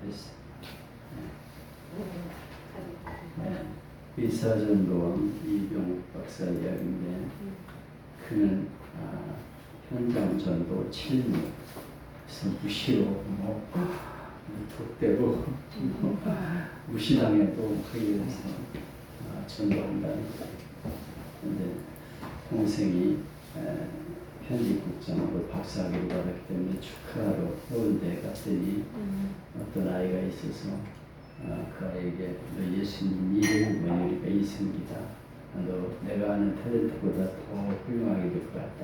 됐어요. 의사전도원 이병욱 박사 이야기인데 그는 현장 전도 7년 그래서 무시로 독대고 무시당해도 거기에서 전도한다는 거예요. 근데 동생이 편집국장으로 박사학위를 받았기 때문에 축하하러 해운대에 갔더니 어떤 아이가 있어서 그 아이에게 너 예수님 이름이 뭐냐니까 이승기다. 너 내가 아는 탤런트보다 더 훌륭하게 될 것 같다.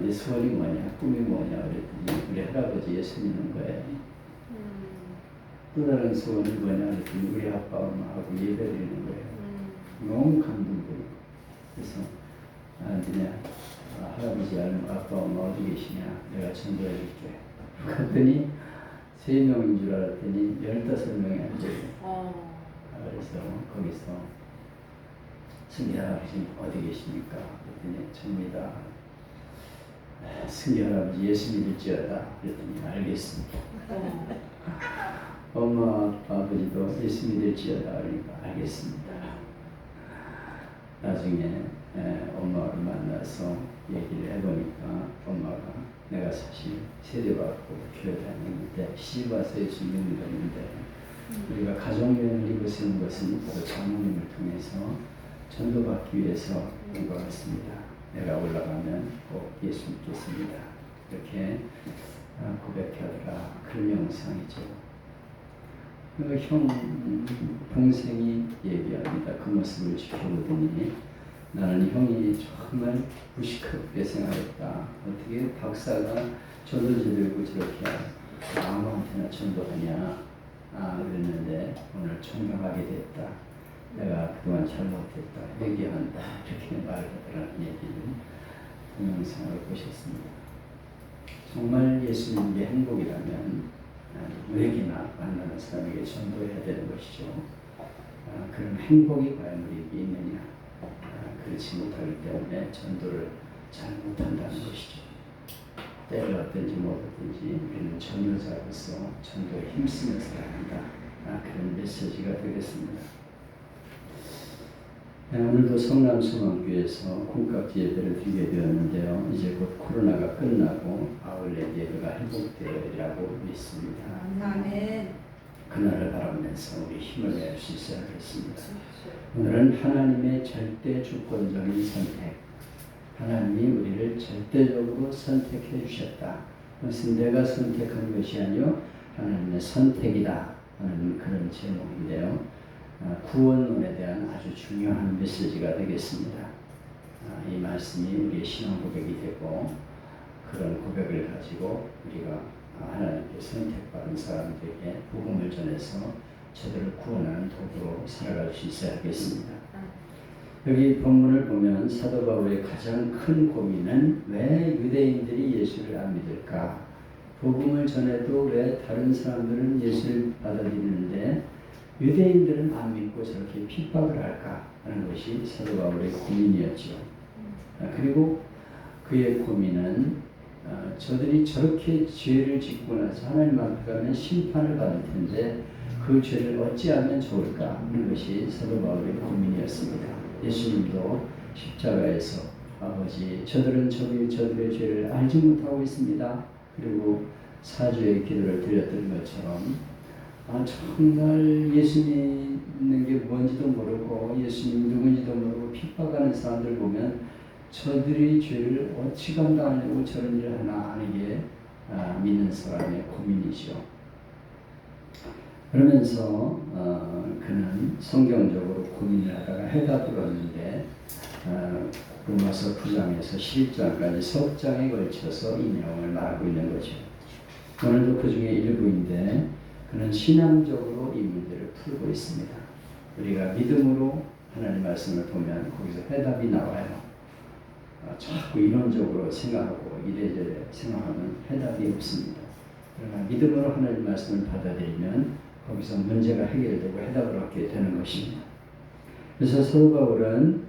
네 소원이 뭐냐, 꿈이 뭐냐 그랬더니 우리 할아버지 예수 믿는 거예요. 또 다른 소원이 뭐냐 그랬더니 우리 아빠 엄마하고 예배드리는 거예요. 너무 감동돼요. 그래서 니네 할아버지 아빠 엄마 어디 계시냐, 내가 전도해줄게. 그랬더니 3명인 줄 알았더니 15명이 앉아요. 그래서 거기서 승기 할아버지 어디 계십니까? 그랬더니 접니다. 승기 할아버지 예수 믿을지어다. 그랬더니 알겠습니다. 엄마 아버지도 예수 믿을지어다. 그러니까 알겠습니다. 나중에 엄마를 만나서 얘기를 해보니까 엄마가 내가 사실 세례받고 교회 다녔는데 시집와서 예수 믿는다는데 우리가 가족여행을 이곳에 것은 바로 장모님을 통해서 전도받기 위해서 온 것 같습니다. 내가 올라가면 꼭 예수 믿겠습니다. 이렇게 고백하더라. 그 영상이죠. 그 형 동생이 얘기합니다. 그 모습을 지켜보더니 나는 형이 정말 무식하게 생각했다. 어떻게 박사가 전도지 들고 저렇게 아무한테나 전도하냐. 그랬는데 오늘 존경하게 됐다. 내가 그동안 잘못했다. 회개한다. 이렇게 말하더라는 얘기를 동영상을 보셨습니다. 정말 예수님의 행복이라면 누구에게나 만나는 사람에게 전도해야 되는 것이죠. 그런 행복이 과연 우리에게 있느냐. 그렇지 못하기 때문에 전도를 잘 못한다는 것이죠. 때를 얻든지 못 얻든지 우리는 전도자로서 전도에 힘쓰면서 한다. 그런 메시지가 되겠습니다. 오늘도 성남소망교회에서 콩깍지 예배를 드리게 되었는데요. 이제 곧 코로나가 끝나고 아울렛 예배가 회복되리라고 믿습니다. 아멘. 그날을 바라면서 우리 힘을 낼 수 있어야 하겠습니다. 오늘은 하나님의 절대 주권적인 선택. 하나님이 우리를 절대적으로 선택해 주셨다. 그것은 내가 선택한 것이 아니요 하나님의 선택이다 하는 그런 제목인데요. 구원론에 대한 아주 중요한 메시지가 되겠습니다. 이 말씀이 우리의 신앙 고백이 되고 그런 고백을 가지고 우리가 하나님께 선택받은 사람들에게 복음을 전해서 저들을 구원하는 도구로 살아갈 수 있어야 하겠습니다. 여기 본문을 보면 사도 바울의 가장 큰 고민은 왜 유대인들이 예수를 안 믿을까? 복음을 전해도 왜 다른 사람들은 예수를 받아들이는데 유대인들은 안 믿고 저렇게 핍박을 할까? 하는 것이 사도 바울의 고민이었죠. 그리고 그의 고민은 저들이 저렇게 죄를 짓고 나서 하나님 앞에 가면 심판을 받을 텐데 그 죄를 어찌하면 좋을까? 하는 것이 사도 바울의 고민이었습니다. 예수님도 십자가에서 아버지 저들은 저들의 죄를 알지 못하고 있습니다. 그리고 사죄의 기도를 드렸던 것처럼 정말 예수님 믿는 게 뭔지도 모르고 예수님 누군지도 모르고 핍박하는 사람들 보면 저들이 죄를 어찌 감당하려고 저런 일을 하나 하는 게 믿는 사람의 고민이죠. 그러면서 그는 성경적으로 고민을 하다가 해답을 얻는데 로마서 9장에서 11장까지 석 장에 걸쳐서 이 내용을 말하고 있는 거죠. 오늘도 그 중에 일부인데 그는 신앙적으로 이 문제를 풀고 있습니다. 우리가 믿음으로 하나님 말씀을 보면 거기서 해답이 나와요. 자꾸 이론적으로 생각하고 이래저래 생각하면 해답이 없습니다. 그러나 믿음으로 하나님 말씀을 받아들이면 거기서 문제가 해결되고 해답을 얻게 되는 것입니다. 그래서 사도 바울은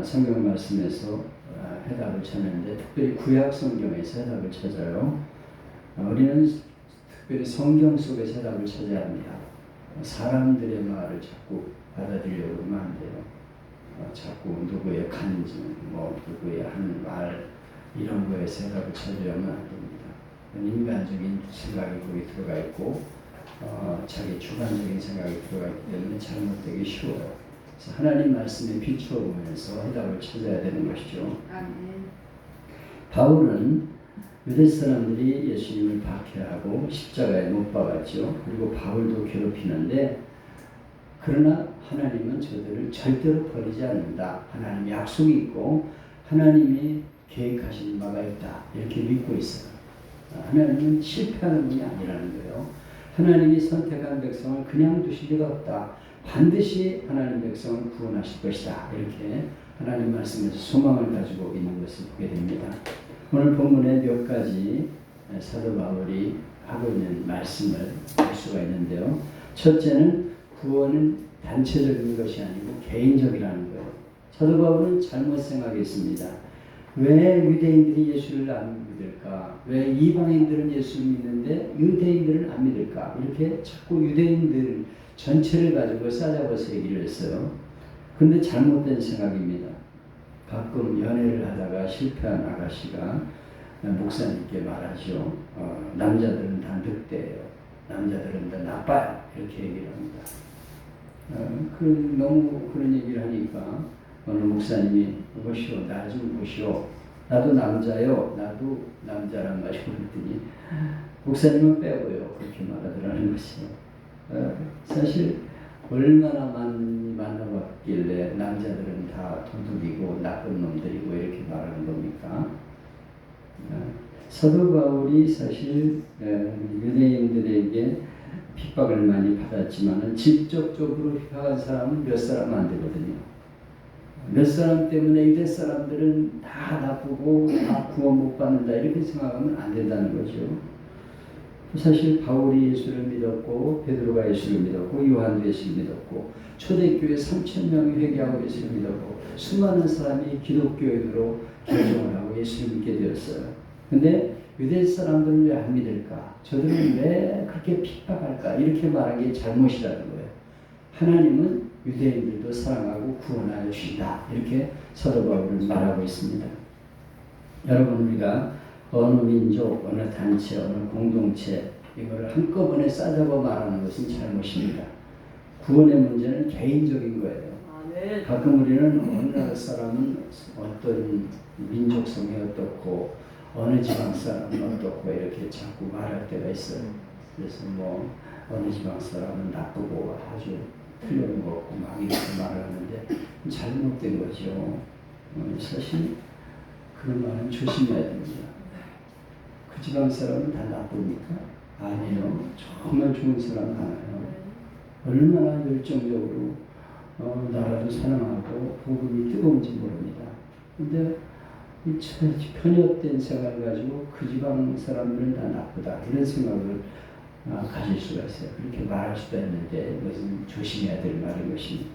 성경 말씀에서 해답을 찾는데 특별히 구약 성경에서 해답을 찾아요. 우리는 특별히 성경 속에서 답을 찾아야 합니다. 사람들의 말을 자꾸 받아들이려고 하면 안 돼요. 자꾸 누구의 간증, 누구의 하는 말 이런 거에서 답을 찾으려면 안 됩니다. 인간적인 생각이 거기 들어가 있고 자기 주관적인 생각이 들어가 있기 때문에 잘못되기 쉬워요. 그래서 하나님 말씀에 비추어 보면서 해답을 찾아야 되는 것이죠. 아멘. 바울은 유대 사람들이 예수님을 박해하고 십자가에 못 박았죠. 그리고 바울도 괴롭히는데 그러나 하나님은 저들을 절대로 버리지 않는다. 하나님의 약속이 있고 하나님이 계획하신 바가 있다. 이렇게 믿고 있어요. 하나님은 실패하는 분이 아니라는 거예요. 하나님이 선택한 백성을 그냥 두실 리가 없다. 반드시 하나님 백성을 구원하실 것이다. 이렇게 하나님 말씀에서 소망을 가지고 있는 것을 보게 됩니다. 오늘 본문에 몇 가지 사도 바울이 하고 있는 말씀을 볼 수가 있는데요. 첫째는 구원은 단체적인 것이 아니고 개인적이라는 거예요. 사도 바울은 잘못 생각했습니다. 왜 유대인들이 예수를 안 믿을까? 왜 이방인들은 예수를 믿는데 유대인들은 안 믿을까? 이렇게 자꾸 유대인들 전체를 가지고 싸잡아서 얘기를 했어요. 근데 잘못된 생각입니다. 가끔 연애를 하다가 실패한 아가씨가 목사님께 말하죠. 남자들은 다 늑대예요. 남자들은 다 나빠요. 이렇게 얘기를 합니다. 너무 그런 얘기를 하니까 어느 목사님이 보시오, 나 좀 보시오. 나도 남자요. 나도 남자란 말이 그랬더니 목사님은 빼고요. 그렇게 말하더라는 것이요. 사실 얼마나 많이 만나봤길래 남자들은 다 도둑이고 나쁜 놈들이고 이렇게 말하는 겁니까? 사도 바울이 사실 유대인들에게 핍박을 많이 받았지만 직접적으로 핍박한 사람은 몇 사람 안 되거든요. 몇 사람 때문에 유대 사람들은 다 나쁘고 다 구원 못 받는다 이렇게 생각하면 안 된다는 거죠. 사실 바울이 예수를 믿었고 베드로가 예수를 믿었고 요한도 예수를 믿었고 초대교회 3,000명이 회개하고 예수를 믿었고 수많은 사람이 기독교인으로 결정을 하고 예수를 믿게 되었어요. 근데 유대 사람들은 왜 안 믿을까? 저들은 왜 그렇게 핍박할까? 이렇게 말한 게 잘못이라는 거예요. 하나님은 유대인들도 사랑하고 구원하여 주신다. 이렇게 사도 바울은 말하고 있습니다. 여러분 우리가 어느 민족, 어느 단체, 어느 공동체 이거를 한꺼번에 싸잡아 말하는 것은 잘못입니다. 구원의 문제는 개인적인 거예요. 네. 가끔 우리는 어느 나라 사람은 어떤 민족성이 어떻고 어느 지방 사람은 어떻고 이렇게 자꾸 말할 때가 있어요. 그래서 어느 지방 사람은 나쁘고 아주 틀린 거 없고 막 이렇게 말을 하는데 잘못된 거죠. 사실 그런 말은 조심해야 됩니다. 그 지방 사람은 다 나쁩니까? 아니요. 정말 좋은 사람 많아요. 얼마나 열정적으로 나라도 사랑하고 복음이 뜨거운지 모릅니다. 근데 이 편협된 생각을 가지고 그 지방 사람들은 다 나쁘다 이런 생각을 가질 수가 있어요. 그렇게 말할 수도 있는데 이것은 조심해야 될 말인 것입니다.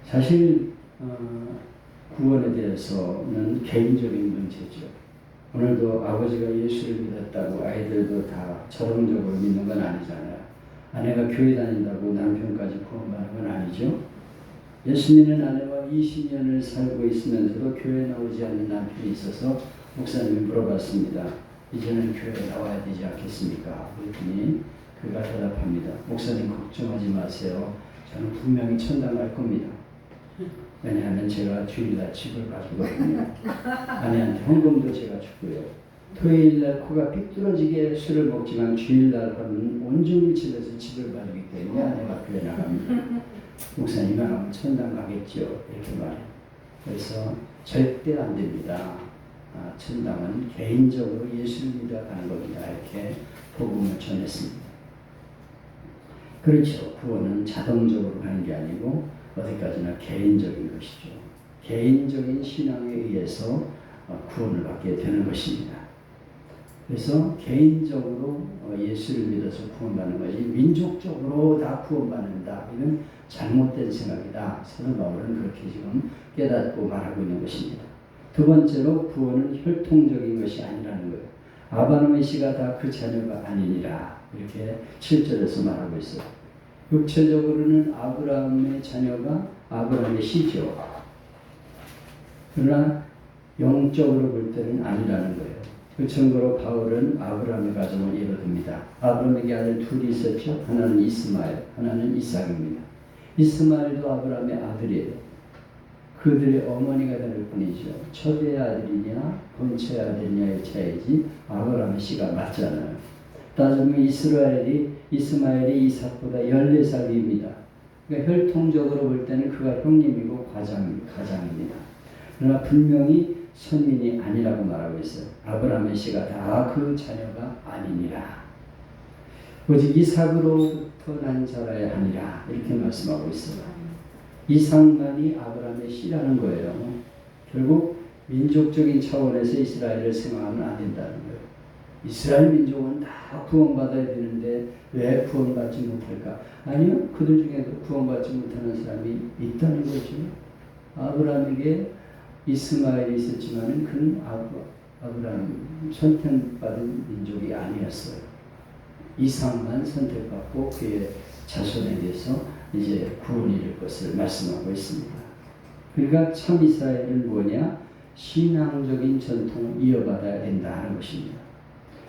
사실 구원에 대해서는 개인적인 문제죠. 오늘도 아버지가 예수를 믿었다고 아이들도 다 저론적으로 믿는 건 아니잖아요. 아내가 교회 다닌다고 남편까지 구원받는 건 아니죠. 예수 믿는 아내와 20년을 살고 있으면서도 교회에 나오지 않는 남편이 있어서 목사님이 물어봤습니다. 이제는 교회에 나와야 되지 않겠습니까? 그랬더니 그가 대답합니다. 목사님 걱정하지 마세요. 저는 분명히 천당 갈 겁니다. 왜냐하면 제가 주일날 집을 봐주거든요. 아내한테 헌금도 제가 주고요. 토요일날 코가 삐뚤어지게 술을 먹지만 주일날 하면 온종일 집에서 집을 봐주기 때문에 아내가 교회 나갑니다. 목사님은 아마 천당 가겠죠. 이렇게 말해요. 그래서 절대 안 됩니다. 천당은 개인적으로 예수를 믿어 가는 겁니다. 이렇게 복음을 전했습니다. 그렇죠. 구원은 자동적으로 가는 게 아니고 어디까지나 개인적인 것이죠. 개인적인 신앙에 의해서 구원을 받게 되는 것입니다. 그래서 개인적으로 예수를 믿어서 구원받는 것이 민족적으로 다 구원받는다. 이건 잘못된 생각이다. 사도 바울은 그렇게 지금 깨닫고 말하고 있는 것입니다. 두 번째로 구원은 혈통적인 것이 아니라는 거예요. 아브라함의 씨가 다 그 자녀가 아니니라. 이렇게 7절에서 말하고 있어요. 육체적으로는 아브라함의 자녀가 아브라함의 씨죠. 그러나 영적으로 볼 때는 아니라는 거예요. 그 증거로 바울은 아브라함의 가정을 예로듭니다. 아브라함에게 아들 둘이 있었죠. 하나는 이스마엘, 하나는 이삭입니다. 이스마엘도 아브라함의 아들이에요. 그들의 어머니가 될 뿐이죠. 첫의 아들이냐 번째 아들이냐의 차이지 아브라함의 씨가 맞잖아요. 따지면 이스마엘이 이삭보다 14살 위입니다. 그러니까 혈통적으로 볼 때는 그가 형님이고 가장입니다. 그러나 분명히 선민이 아니라고 말하고 있어요. 아브라함의 씨가 다 그 자녀가 아니니라. 오직 이삭으로부터 난 자라야 하니라. 이렇게 말씀하고 있어요. 이삭만이 아브라함의 씨라는 거예요. 결국 민족적인 차원에서 이스라엘을 생각하면 안 된다는 거예요. 이스라엘 민족은 다 구원받아야 되는데 왜 구원받지 못할까? 아니요. 그들 중에도 구원받지 못하는 사람이 있다는 거죠. 아브라함에게 이스마엘이 있었지만 그는 아브라함 선택받은 민족이 아니었어요. 이삭만 선택받고 그의 자손에게서 이제 구원이 될 것을 말씀하고 있습니다. 그러니까 참 이스라엘은 뭐냐? 신앙적인 전통을 이어받아야 된다는 것입니다.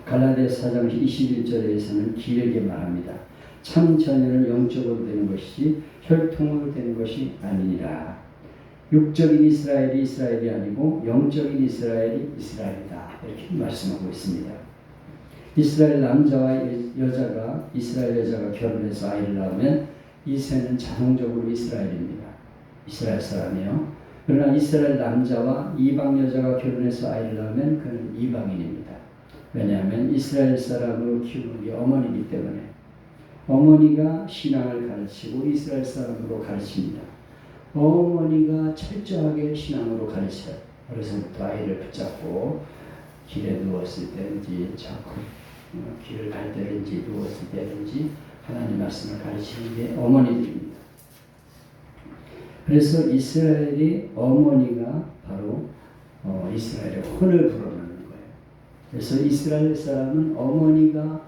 갈라디아서 4장 21절에서는 길게 말합니다. 참 자녀는 영적으로 되는 것이지 혈통으로 되는 것이 아니니라. 육적인 이스라엘이 이스라엘이 아니고 영적인 이스라엘이 이스라엘이다. 이렇게 말씀하고 있습니다. 이스라엘 남자와 여자가 이스라엘 여자가 결혼해서 아이를 낳으면 이세는 자동적으로 이스라엘입니다. 이스라엘 사람이요. 그러나 이스라엘 남자와 이방 여자가 결혼해서 아이를 낳으면 그는 이방인입니다. 왜냐하면 이스라엘 사람으로 키우는 게 어머니이기 때문에 어머니가 신앙을 가르치고 이스라엘 사람으로 가르칩니다. 어머니가 철저하게 신앙으로 가르쳐요. 어려서부터 아이를 붙잡고 길에 누웠을 때든지 자꾸 길을 갈 때든지 누웠을 때든지 하나님 말씀을 가르치는 게 어머니들입니다. 그래서 이스라엘이 어머니가 바로 이스라엘의 혼을 불어넣는 거예요. 그래서 이스라엘 사람은 어머니가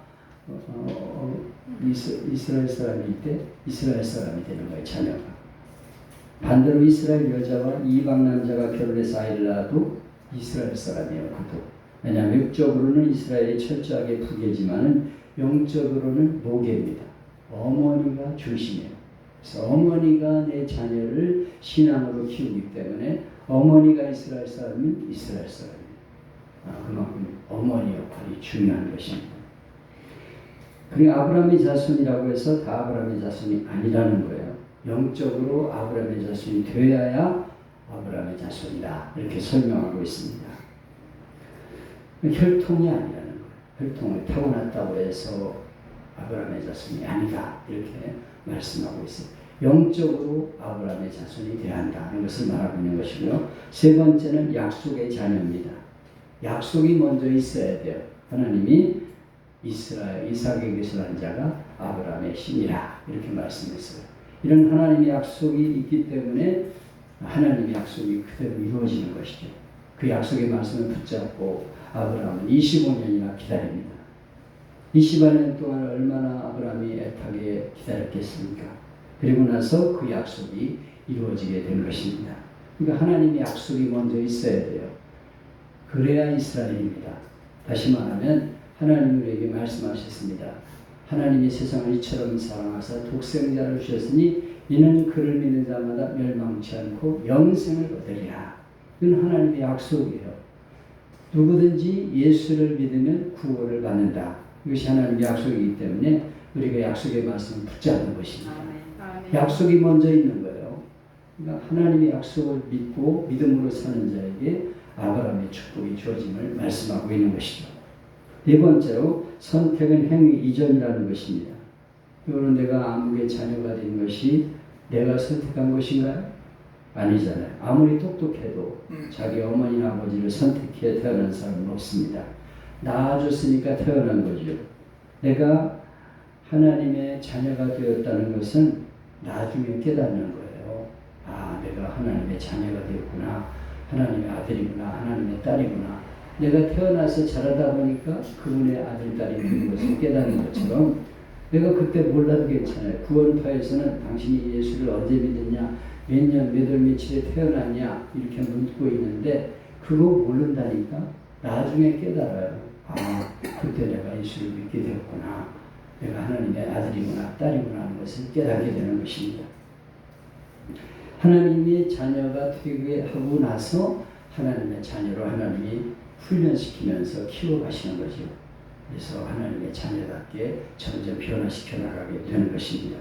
이스라엘 사람일 때 이스라엘 사람이 되는 거예요. 자녀가. 반대로 이스라엘 여자와 이방 남자가 결혼해서 아이를 낳아도 이스라엘 사람이에요. 그도. 왜냐하면 육적으로는 이스라엘이 철저하게 부계지만은 영적으로는 모계입니다. 어머니가 중심이에요. 그래서 어머니가 내 자녀를 신앙으로 키우기 때문에 어머니가 이스라엘 사람은 이스라엘 사람이에요. 그만큼 어머니 역할이 중요한 것입니다. 그리고 아브라함의 자손이라고 해서 다 아브라함의 자손이 아니라는 거예요. 영적으로 아브라함의 자손이 되어야 아브라함의 자손이다. 이렇게 설명하고 있습니다. 혈통이 아니라는 거예요. 혈통을 타고났다고 해서 아브라함의 자손이 아니다. 이렇게 말씀하고 있어요. 영적으로 아브라함의 자손이 되어야 한다는 것을 말하고 있는 것이고요. 세 번째는 약속의 자녀입니다. 약속이 먼저 있어야 돼요. 하나님이 이삭에게서 난 자가 아브라함의 신이라 이렇게 말씀했어요. 이런 하나님의 약속이 있기 때문에 하나님의 약속이 그대로 이루어지는 것이죠. 그 약속의 말씀을 붙잡고 아브라함은 25년이나 기다립니다. 20년 동안 얼마나 아브라함이 애타게 기다렸겠습니까? 그리고 나서 그 약속이 이루어지게 된 것입니다. 그러니까 하나님의 약속이 먼저 있어야 돼요. 그래야 이스라엘입니다. 다시 말하면 하나님이 우리에게 말씀하셨습니다. 하나님이 세상을 이처럼 사랑하사 독생자를 주셨으니 이는 그를 믿는 자마다 멸망치 않고 영생을 얻으리라. 이건 하나님의 약속이에요. 누구든지 예수를 믿으면 구원을 받는다. 이것이 하나님의 약속이기 때문에 우리가 약속의 말씀을 붙잡는 것입니다. 아멘. 약속이 먼저 있는 거예요. 그러니까 하나님의 약속을 믿고 믿음으로 사는 자에게 아브라함의 축복이 주어짐을 말씀하고 있는 것이죠. 네 번째로 선택은 행위 이전이라는 것입니다. 이거는 내가 아무개 자녀가 된 것이 내가 선택한 것인가요? 아니잖아요. 아무리 똑똑해도 자기 어머니나 아버지를 선택해 태어난 사람은 없습니다. 낳아줬으니까 태어난 거죠. 내가 하나님의 자녀가 되었다는 것은 나중에 깨닫는 거예요. 아, 내가 하나님의 자녀가 되었구나. 하나님의 아들이구나. 하나님의 딸이구나. 내가 태어나서 자라다 보니까 그분의 아들, 딸이 되는 것을 깨닫는 것처럼 내가 그때 몰라도 괜찮아요. 구원파에서는 당신이 예수를 언제 믿었냐, 몇 년, 몇 월, 며칠에 태어났냐 이렇게 묻고 있는데 그거 모른다니까. 나중에 깨달아요. 아, 그때 내가 예수를 믿게 되었구나. 내가 하나님의 아들이구나, 딸이구나 하는 것을 깨닫게 되는 것입니다. 하나님의 자녀가 되고 나서 하나님의 자녀로 하나님이 훈련시키면서 키워가시는 거죠. 그래서 하나님의 자녀답게 점점 변화시켜 나가게 되는 것입니다.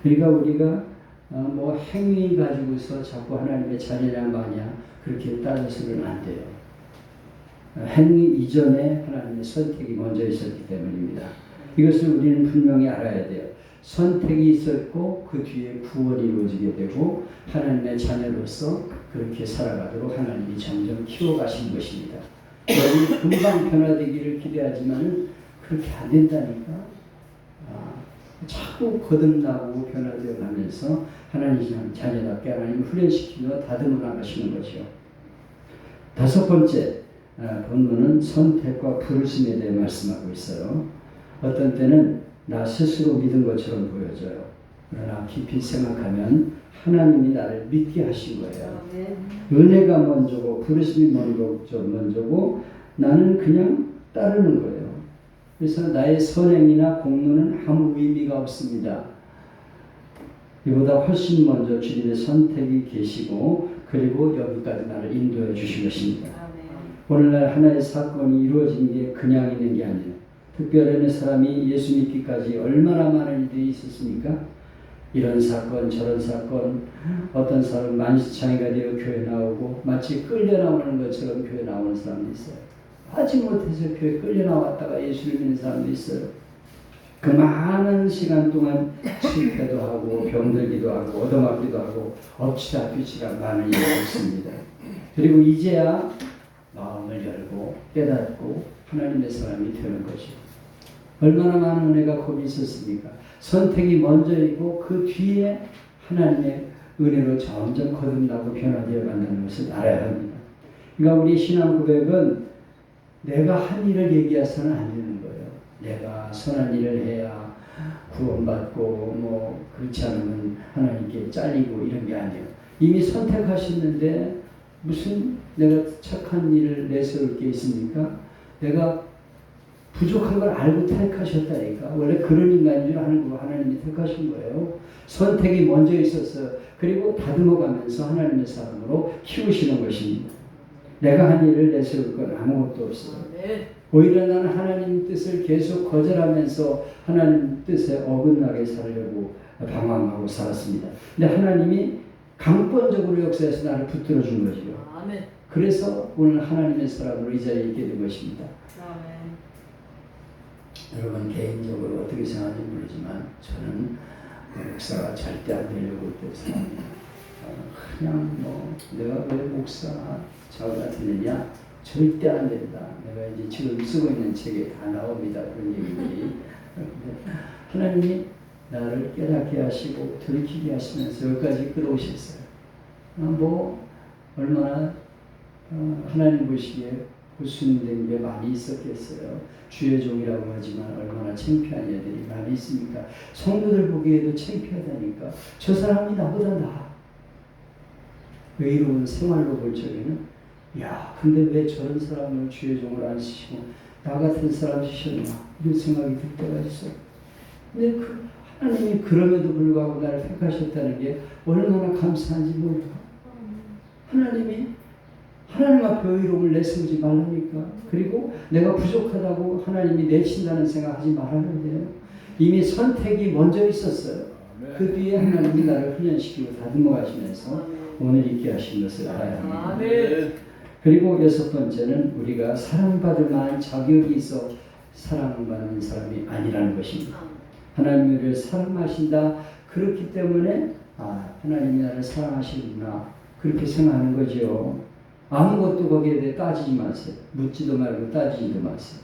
그러니까 우리가 뭐 행위 가지고서 자꾸 하나님의 자녀냐 마냐 그렇게 따져서는 안 돼요. 행위 이전에 하나님의 선택이 먼저 있었기 때문입니다. 이것을 우리는 분명히 알아야 돼요. 선택이 있었고 그 뒤에 구원이 이루어지게 되고 하나님의 자녀로서 그렇게 살아가도록 하나님이 점점 키워가신 것입니다. 여러분 금방 변화되기를 기대하지만 그렇게 안 된다니까. 자꾸 거듭나고 변화되어 가면서 하나님 자녀답게 하나님 훈련시키며 다듬어 나가시는 거죠. 다섯 번째 본문은 선택과 부르심에 대해 말씀하고 있어요. 어떤 때는 나 스스로 믿은 것처럼 보여져요. 그러나 깊이 생각하면 하나님이 나를 믿게 하신 거예요. 은혜가 먼저고 부르심이 먼저고 나는 그냥 따르는 거예요. 그래서 나의 선행이나 공로는 아무 의미가 없습니다. 이보다 훨씬 먼저 주님의 선택이 계시고 그리고 여기까지 나를 인도해 주신 것입니다. 오늘날 하나의 사건이 이루어진 게 그냥 있는 게 아니에요. 특별한 사람이 예수 믿기까지 얼마나 많은 일들이 있었습니까? 이런 사건 저런 사건, 어떤 사람은 만시창이가 되어 교회 나오고 마치 끌려 나오는 것처럼 교회 나오는 사람도 있어요. 하지 못해서 교회 끌려 나왔다가 예수를 믿는 사람도 있어요. 그 많은 시간 동안 실패도 하고 병들기도 하고 얻어맞기도 하고 엎치다 뒤치다 많은 일이 있습니다. 그리고 이제야 마음을 열고 깨닫고 하나님의 사람이 되는 것이죠. 얼마나 많은 은혜가 거기 있었습니까? 선택이 먼저이고 그 뒤에 하나님의 은혜로 점점 거듭나고 변화되어 간다는 것을 알아야 합니다. 그러니까 우리 신앙 고백은 내가 한 일을 얘기해서는 안 되는 거예요. 내가 선한 일을 해야 구원받고 뭐 그렇지 않으면 하나님께 잘리고 이런 게 아니에요. 이미 선택하셨는데 무슨 내가 착한 일을 내세울 게 있습니까? 내가 부족한 걸 알고 택하셨다니까. 원래 그런 인간인 줄 아는 거 하나님이 택하신 거예요. 선택이 먼저 있었어요. 그리고 다듬어가면서 하나님의 사람으로 키우시는 것입니다. 내가 한 일을 내세울 건 아무것도 없어요. 오히려 나는 하나님 뜻을 계속 거절하면서 하나님 뜻에 어긋나게 살려고 방황하고 살았습니다. 근데 하나님이 강권적으로 역사해서 나를 붙들어 준 거죠. 그래서 오늘 하나님의 사람으로 이 자리에 있게 된 것입니다. 여러분 개인적으로 어떻게 생각하는지 모르지만 저는 목사가 절대 안 되려고 했던 사람이에요. 그냥 뭐 내가 왜 목사 자가 되느냐? 절대 안 된다. 내가 이제 지금 쓰고 있는 책에 다 나옵니다. 그런 얘기들이. 하나님이 나를 깨닫게 하시고 돌이키게 하시면서 여기까지 끌어오셨어요. 뭐 얼마나 하나님 보시기에 구순된 게 많이 있었겠어요. 주의 종이라고 하지만 얼마나 창피한 애들이 많이 있습니까? 성도들 보기에도 창피하다니까. 저 사람이 나보다 나아. 외로운 생활로 볼 적에는 야, 근데 왜 저런 사람을 주의 종을 안 쓰시고 나 같은 사람 쓰셨나 이런 생각이 들 때가 있어요. 근데 하나님이 그럼에도 불구하고 나를 택하셨다는 게 얼마나 감사한지 몰라. 하나님이 하나님 앞에 의로움을 내세우지 말라니까. 그리고 내가 부족하다고 하나님이 내친다는 생각하지 말라는데요. 이미 선택이 먼저 있었어요. 그 뒤에 하나님이 나를 훈련시키고 다듬어 가시면서 오늘 있게 하신 것을 알아야 합니다. 그리고 여섯 번째는 우리가 사랑받을 만한 자격이 있어 사랑받는 사람이 아니라는 것입니다. 하나님이 우리를 사랑하신다. 그렇기 때문에 하나님이 나를 사랑하시는구나. 그렇게 생각하는 거죠. 아무것도 거기에 대해 따지지 마세요. 묻지도 말고 따지지도 마세요.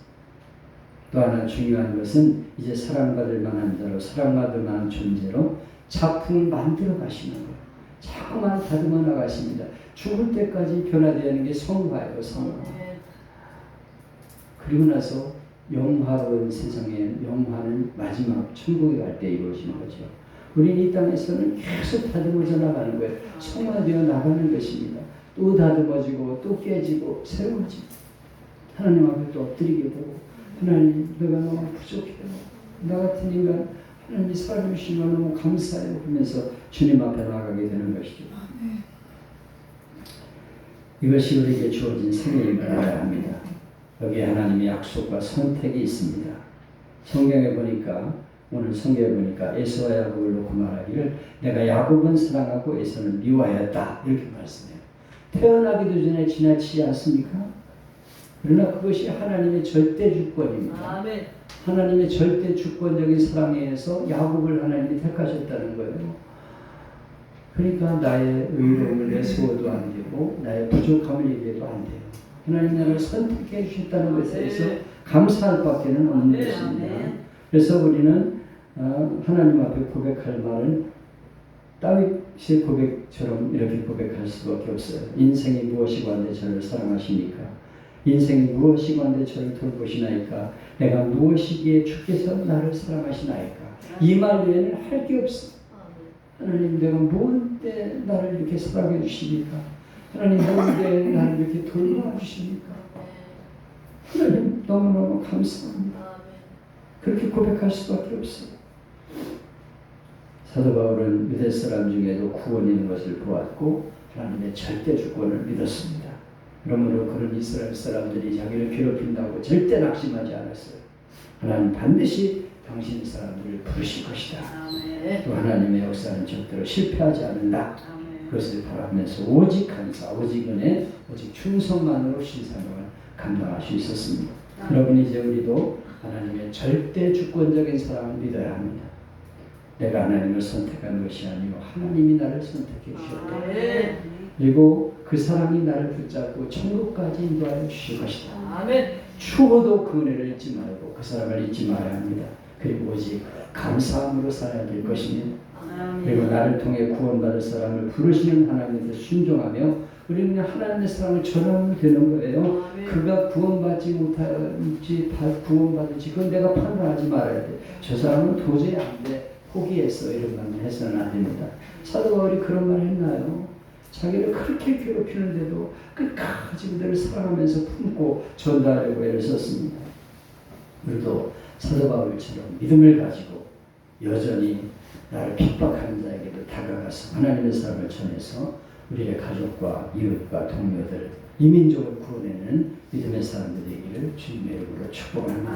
또 하나 중요한 것은 이제 사랑받을 만한 자로 사랑받을 만한 존재로 작품을 만들어 가시는 거예요. 자꾸만 다듬어 나가십니다. 죽을 때까지 변화되는 게 성화예요. 성화. 그리고 나서 영화로운 세상의 영화는 마지막 천국에 갈 때 이루어지는 거죠. 우리는 이 땅에서는 계속 다듬어져 나가는 거예요. 성화되어 나가는 것입니다. 또 다듬어지고 또 깨지고 새로워지고 하나님 앞에 또 엎드리게 되고 하나님 내가 너무 부족해요. 나 같은 인간 하나님이 살아주신 걸 너무 감사해요. 그러면서 주님 앞에 나가게 되는 것이죠. 이것이 우리에게 주어진 생애임을 알아야 합니다. 여기에 하나님의 약속과 선택이 있습니다. 성경에 보니까 오늘 성경에 보니까 에서와 야곱을 놓고 말하기를 내가 야곱은 사랑하고 에서는 미워하였다 이렇게 말씀해요. 태어나기도 전에 지나치지 않습니까? 그러나 그것이 하나님의 절대 주권입니다. 아멘. 하나님의 절대 주권적인 사랑에 의해서 야곱을 하나님이 택하셨다는 거예요. 그러니까 나의 의로움을 내세워도 안 되고 나의 부족함을 얘기해도 안 돼요. 하나님 나를 선택해 주셨다는 것에 대해서 감사할 밖에 없는 것입니다. 그래서 우리는 하나님 앞에 고백할 말은 다윗의 고백처럼 이렇게 고백할 수밖에 없어요. 인생이 무엇이고 한데 저를 사랑하십니까? 인생이 무엇이고 한데 저를 돌보시나이까? 내가 무엇이기에 주께서 나를 사랑하시나이까? 이 말 외에는 할 게 없어. 하나님 내가 뭔데 나를 이렇게 사랑해 주십니까? 하나님 뭔데 나를 이렇게 돌봐 주십니까? 하나님 너무너무 감사합니다. 그렇게 고백할 수밖에 없어요. 사도 바울은 믿을 사람 중에도 구원이 있는 것을 보았고 하나님의 절대 주권을 믿었습니다. 그러므로 그런 이스라엘 사람들이 자기를 괴롭힌다고 절대 낙심하지 않았어요. 하나님 반드시 당신 사람들을 부르실 것이다. 또 하나님의 역사는 절대로 실패하지 않는다. 그것을 바라면서 오직 감사, 오직 은혜, 오직 충성만으로 신사명을 감당할 수 있었습니다. 여러분 이제 우리도 하나님의 절대 주권적인 사랑을 믿어야 합니다. 내가 하나님을 선택한 것이 아니고 하나님이 나를 선택해 주셨다. 그리고 그 사랑이 나를 붙잡고 천국까지 인도하여 주실 것이다. 추호도 그 은혜를 잊지 말고 그 사랑을 잊지 말아야 합니다. 그리고 오직 감사함으로 살아야 될 것입니다. 그리고 나를 통해 구원받을 사람을 부르시는 하나님께 순종하며 우리는 하나님의 사랑을 전하면 되는 거예요. 그가 구원받지 못할지 구원받을지 그건 내가 판단하지 말아야 돼. 저 사람은 도저히 안 돼. 포기했어. 이런 말만 해서는 안 됩니다. 사도 바울이 그런 말 했나요? 자기를 그렇게 괴롭히는데도 끝까지 그들을 사랑하면서 품고 전달하려고 애를 썼습니다. 우리도 사도 바울처럼 믿음을 가지고 여전히 나를 핍박하는 자에게도 다가가서 하나님의 사랑을 전해서 우리의 가족과 이웃과 동료들 이민족을 구원하는 믿음의 사람들 되기를 주님의 이름으로 축복합니다.